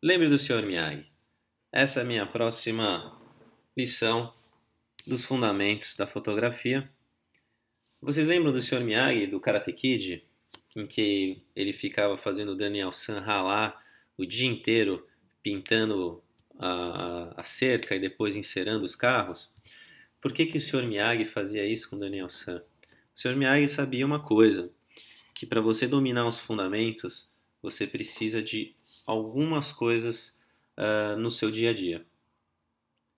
Lembre do Sr. Miyagi. Essa é a minha próxima lição dos fundamentos da fotografia. Vocês lembram do Sr. Miyagi, do Karate Kid, em que ele ficava fazendo o Daniel San ralar o dia inteiro, pintando a cerca e depois encerando os carros? Por que o Sr. Miyagi fazia isso com o Daniel San? O Sr. Miyagi sabia uma coisa, que para você dominar os fundamentos, você precisa de algumas coisas no seu dia a dia.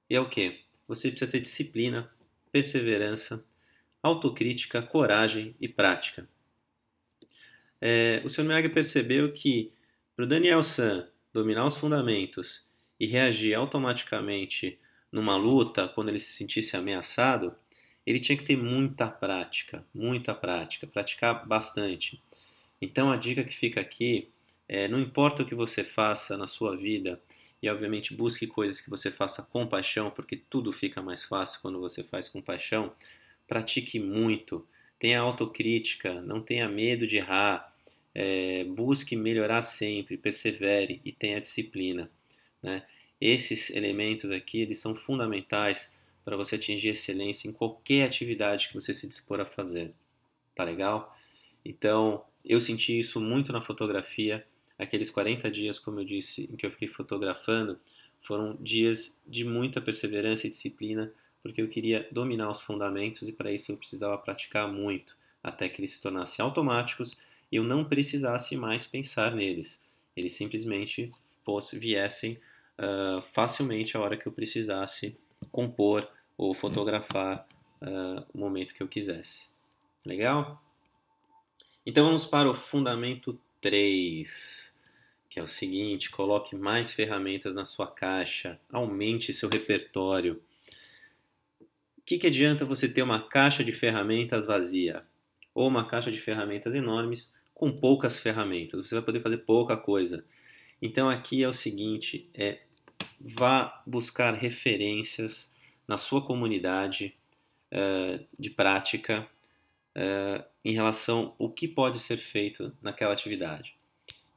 E é o que? Você precisa ter disciplina, perseverança, autocrítica, coragem e prática. O Sr. Miyagi percebeu que para o Daniel San dominar os fundamentos e reagir automaticamente numa luta quando ele se sentisse ameaçado, ele tinha que ter muita prática, praticar bastante. Então a dica que fica aqui é: não importa o que você faça na sua vida, e obviamente busque coisas que você faça com paixão, porque tudo fica mais fácil quando você faz com paixão. Pratique muito, tenha autocrítica, não tenha medo de errar, busque melhorar sempre, persevere e tenha disciplina, né? Esses elementos aqui, eles são fundamentais para você atingir excelência em qualquer atividade que você se dispor a fazer. Tá legal? Então, eu senti isso muito na fotografia. Aqueles 40 dias, como eu disse, em que eu fiquei fotografando, foram dias de muita perseverança e disciplina, porque eu queria dominar os fundamentos e para isso eu precisava praticar muito, até que eles se tornassem automáticos e eu não precisasse mais pensar neles. Eles simplesmente viessem facilmente a hora que eu precisasse compor ou fotografar o momento que eu quisesse. Legal? Então vamos para o fundamento 3, que é o seguinte: coloque mais ferramentas na sua caixa, aumente seu repertório. O que adianta você ter uma caixa de ferramentas vazia ou uma caixa de ferramentas enormes com poucas ferramentas? Você vai poder fazer pouca coisa. Então aqui é o seguinte: vá buscar referências na sua comunidade de prática em relação ao que pode ser feito naquela atividade.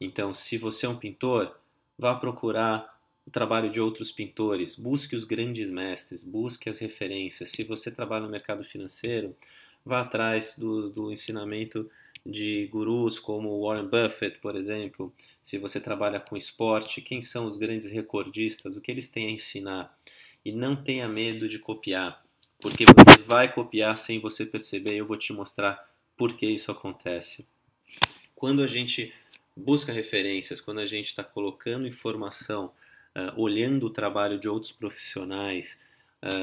Então, se você é um pintor, vá procurar o trabalho de outros pintores, busque os grandes mestres, busque as referências. Se você trabalha no mercado financeiro, vá atrás do ensinamento de gurus como Warren Buffett, por exemplo. Se você trabalha com esporte, quem são os grandes recordistas, o que eles têm a ensinar. E não tenha medo de copiar, porque você vai copiar sem você perceber, e eu vou te mostrar por que isso acontece. Quando a gente busca referências, quando a gente está colocando informação, olhando o trabalho de outros profissionais,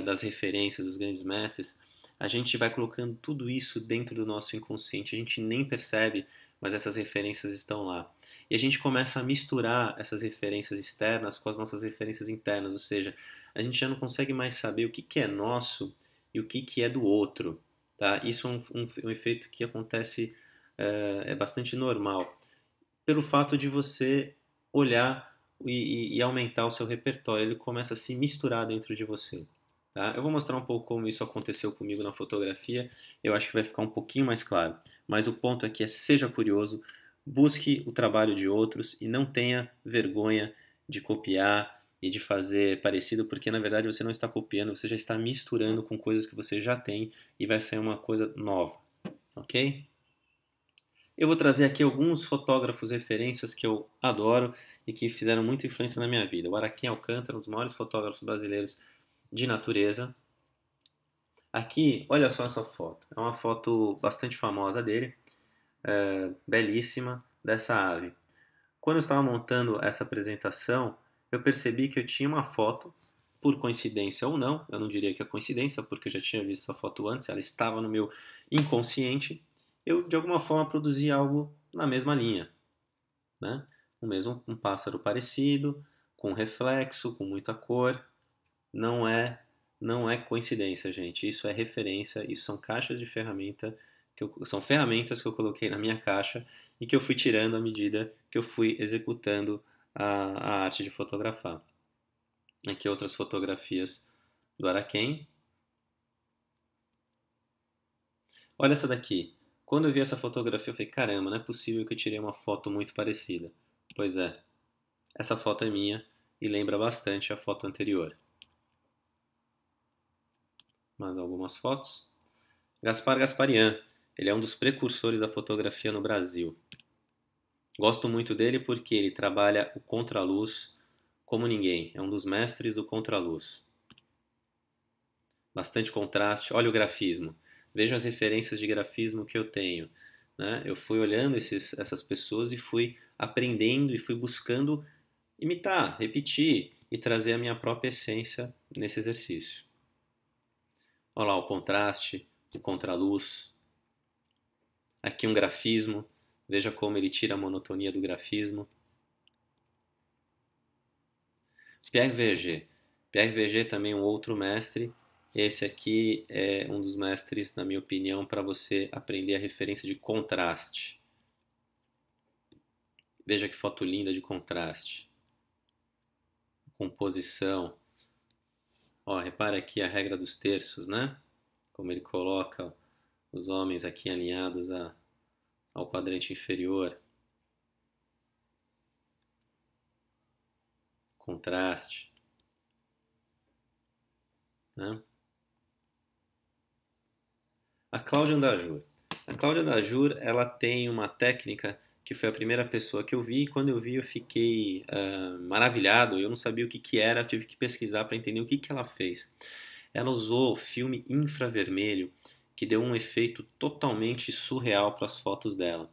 das referências dos grandes mestres, a gente vai colocando tudo isso dentro do nosso inconsciente. A gente nem percebe, mas essas referências estão lá. E a gente começa a misturar essas referências externas com as nossas referências internas, ou seja, a gente já não consegue mais saber o que é nosso e o que é do outro. Tá? Isso é um efeito que acontece, é bastante normal, pelo fato de você olhar e aumentar o seu repertório. Ele começa a se misturar dentro de você. Tá? Eu vou mostrar um pouco como isso aconteceu comigo na fotografia, eu acho que vai ficar um pouquinho mais claro. Mas o ponto aqui é: seja curioso, busque o trabalho de outros e não tenha vergonha de copiar e de fazer parecido, porque na verdade você não está copiando, você já está misturando com coisas que você já tem e vai sair uma coisa nova, ok? Eu vou trazer aqui alguns fotógrafos referências que eu adoro e que fizeram muita influência na minha vida. O Araquém Alcântara, um dos maiores fotógrafos brasileiros de natureza. Aqui, olha só essa foto. É uma foto bastante famosa dele, belíssima, dessa ave. Quando eu estava montando essa apresentação, eu percebi que eu tinha uma foto, por coincidência ou não, eu não diria que é coincidência, porque eu já tinha visto essa foto antes, ela estava no meu inconsciente. Eu, de alguma forma, produzi algo na mesma linha, né? Um pássaro parecido, com reflexo, com muita cor. Não é, não é coincidência, gente. Isso é referência, isso são caixas de ferramenta, são ferramentas que eu coloquei na minha caixa e que eu fui tirando à medida que eu fui executando a arte de fotografar. Aqui outras fotografias do Araquém. Olha essa daqui. Quando eu vi essa fotografia, eu falei: caramba, não é possível que eu tirei uma foto muito parecida. Pois é, Essa foto é minha e lembra bastante a foto anterior. Mais algumas fotos. Gaspar Gasparian, ele é um dos precursores da fotografia no Brasil. Gosto muito dele porque ele trabalha o contraluz como ninguém. É um dos mestres do contraluz. Bastante contraste. Olha o grafismo. Veja as referências de grafismo que eu tenho. Né? Eu fui olhando essas pessoas e fui aprendendo e fui buscando imitar, repetir e trazer a minha própria essência nesse exercício. Olha lá o contraste, o contraluz. Aqui um grafismo. Veja como ele tira a monotonia do grafismo. Pierre Verger. Pierre Verger também um outro mestre. Esse aqui é um dos mestres, na minha opinião, para você aprender a referência de contraste. Veja que foto linda de contraste. Composição. Ó, repara aqui a regra dos terços, né? Como ele coloca os homens aqui alinhados ao quadrante inferior. Contraste. Né? A Cláudia Andajur. A Cláudia Andajur, ela tem uma técnica que foi a primeira pessoa que eu vi, e quando eu vi eu fiquei maravilhado, eu não sabia o que que era, tive que pesquisar para entender o que que ela fez. Ela usou filme infravermelho, que deu um efeito totalmente surreal para as fotos dela.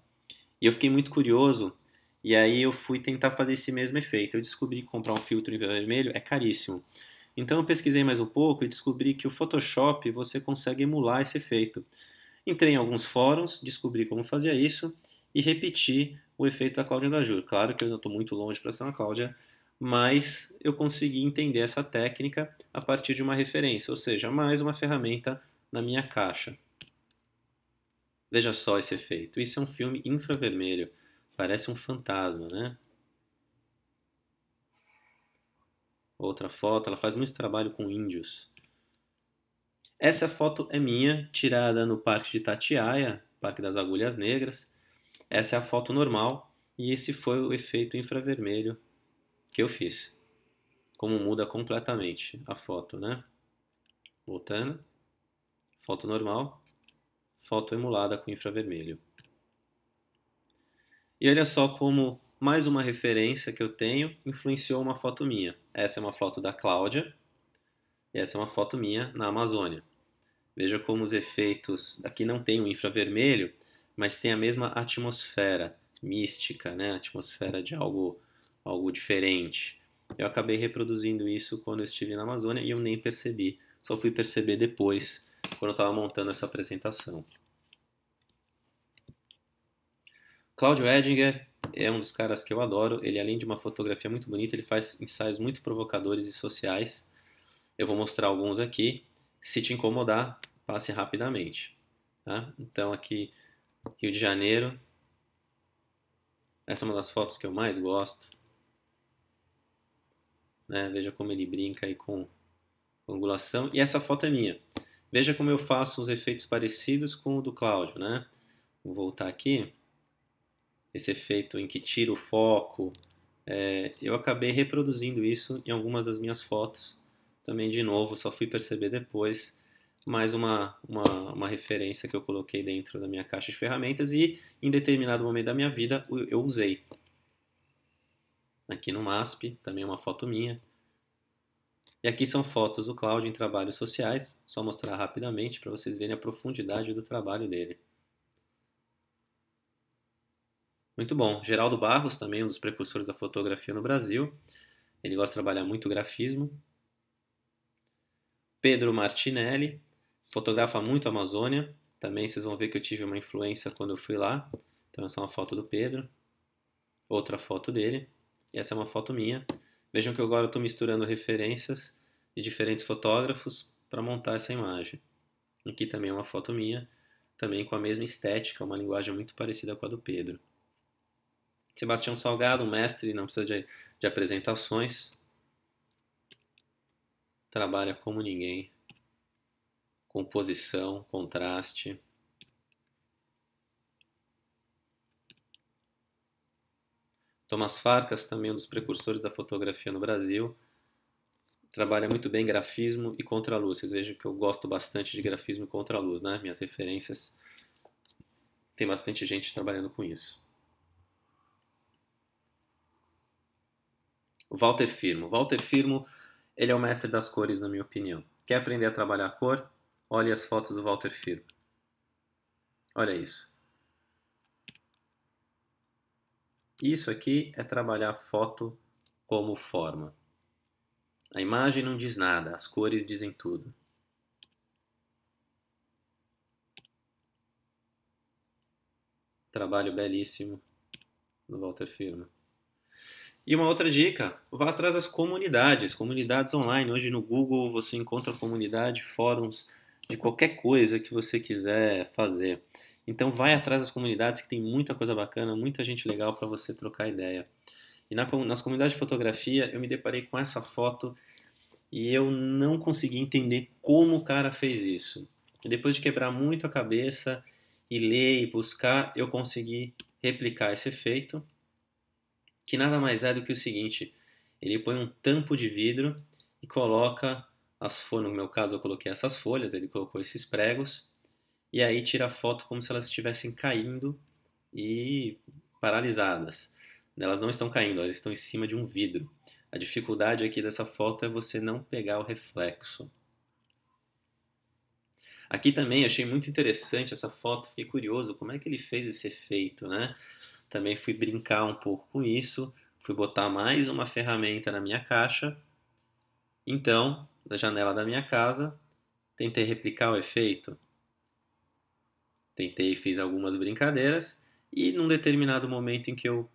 E eu fiquei muito curioso, e aí eu fui tentar fazer esse mesmo efeito. Eu descobri que comprar um filtro infravermelho é caríssimo. Então eu pesquisei mais um pouco e descobri que o Photoshop você consegue emular esse efeito. Entrei em alguns fóruns, descobri como fazia isso e repeti o efeito da Cláudia Andajur. Claro que eu estou muito longe para ser uma Cláudia, mas eu consegui entender essa técnica a partir de uma referência, ou seja, mais uma ferramenta na minha caixa. Veja só esse efeito. Isso é um filme infravermelho. Parece um fantasma, né? Outra foto, ela faz muito trabalho com índios. Essa foto é minha, tirada no Parque de Itatiaia, Parque das Agulhas Negras. Essa é a foto normal e esse foi o efeito infravermelho que eu fiz. Como muda completamente a foto, né? Voltando. Foto normal, foto emulada com infravermelho. E olha só como mais uma referência que eu tenho influenciou uma foto minha. Essa é uma foto da Cláudia e essa é uma foto minha na Amazônia. Veja como os efeitos aqui não tem o infravermelho, mas tem a mesma atmosfera mística, né? Atmosfera de algo diferente. Eu acabei reproduzindo isso quando eu estive na Amazônia e eu nem percebi. Só fui perceber depois, quando eu estava montando essa apresentação. Claudio Edinger é um dos caras que eu adoro. Ele, além de uma fotografia muito bonita, ele faz ensaios muito provocadores e sociais. Eu vou mostrar alguns aqui. Se te incomodar, passe rapidamente. Tá? Então, aqui, Rio de Janeiro. Essa é uma das fotos que eu mais gosto. Né? Veja como ele brinca aí com angulação. E essa foto é minha. Veja como eu faço os efeitos parecidos com o do Cláudio. Né? Vou voltar aqui. Esse efeito em que tira o foco. Eu acabei reproduzindo isso em algumas das minhas fotos. Também, de novo, só fui perceber depois. Mais uma referência que eu coloquei dentro da minha caixa de ferramentas e em determinado momento da minha vida eu usei. Aqui no MASP, também uma foto minha. E aqui são fotos do Cláudio em trabalhos sociais, só mostrar rapidamente para vocês verem a profundidade do trabalho dele. Muito bom. Geraldo Barros, também um dos precursores da fotografia no Brasil. Ele gosta de trabalhar muito grafismo. Pedro Martinelli, fotografa muito a Amazônia. Também vocês vão ver que eu tive uma influência quando eu fui lá. Então essa é uma foto do Pedro. Outra foto dele. E essa é uma foto minha. Vejam que agora eu estou misturando referências de diferentes fotógrafos para montar essa imagem. Aqui também é uma foto minha, também com a mesma estética, uma linguagem muito parecida com a do Pedro. Sebastião Salgado, um mestre, não precisa de apresentações. Trabalha como ninguém. Composição, contraste. Tomás Farkas, também um dos precursores da fotografia no Brasil, trabalha muito bem grafismo e contraluz. Vocês vejam que eu gosto bastante de grafismo e contraluz, né? Minhas referências, tem bastante gente trabalhando com isso. O Walter Firmo. Walter Firmo, ele é o mestre das cores, na minha opinião. Quer aprender a trabalhar a cor? Olhe as fotos do Walter Firmo. Olha isso. Isso aqui é trabalhar foto como forma. A imagem não diz nada, as cores dizem tudo. Trabalho belíssimo do Walter Firmo. E uma outra dica, vá atrás das comunidades, comunidades online. Hoje no Google você encontra comunidade, fóruns de qualquer coisa que você quiser fazer. Então vai atrás das comunidades que tem muita coisa bacana, muita gente legal para você trocar ideia. E nas comunidades de fotografia eu me deparei com essa foto e eu não consegui entender como o cara fez isso. E depois de quebrar muito a cabeça e ler e buscar, eu consegui replicar esse efeito, que nada mais é do que o seguinte: ele põe um tampo de vidro e coloca as folhas, no meu caso eu coloquei essas folhas, ele colocou esses pregos, e aí tira a foto como se elas estivessem caindo e paralisadas. Elas não estão caindo, elas estão em cima de um vidro. A dificuldade aqui dessa foto é você não pegar o reflexo. Aqui também achei muito interessante essa foto, fiquei curioso como é que ele fez esse efeito, né? Também fui brincar um pouco com isso, fui botar mais uma ferramenta na minha caixa. Então, da janela da minha casa, tentei replicar o efeito. Tentei, fiz algumas brincadeiras e num determinado momento em que eu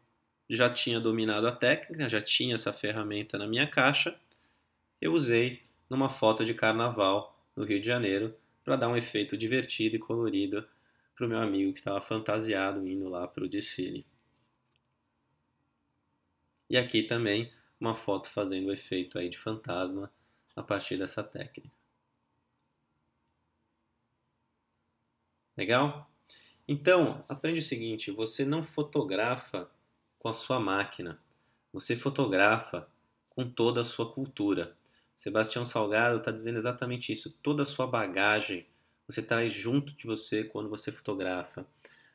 já tinha dominado a técnica, já tinha essa ferramenta na minha caixa, eu usei numa foto de carnaval no Rio de Janeiro para dar um efeito divertido e colorido para o meu amigo que estava fantasiado indo lá para o desfile. E aqui também uma foto fazendo o efeito aí de fantasma a partir dessa técnica. Legal? Então, aprende o seguinte: você não fotografa com a sua máquina, você fotografa com toda a sua cultura. Sebastião Salgado está dizendo exatamente isso. Toda a sua bagagem você traz junto de você quando você fotografa.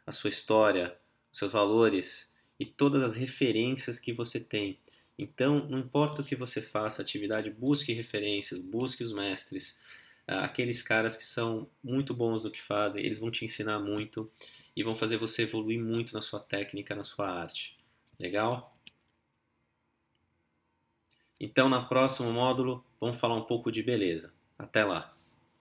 A sua história, os seus valores e todas as referências que você tem. Então, não importa o que você faça, atividade, busque referências, busque os mestres. Aqueles caras que são muito bons no que fazem, eles vão te ensinar muito e vão fazer você evoluir muito na sua técnica, na sua arte. Legal? Então, no próximo módulo, vamos falar um pouco de beleza. Até lá!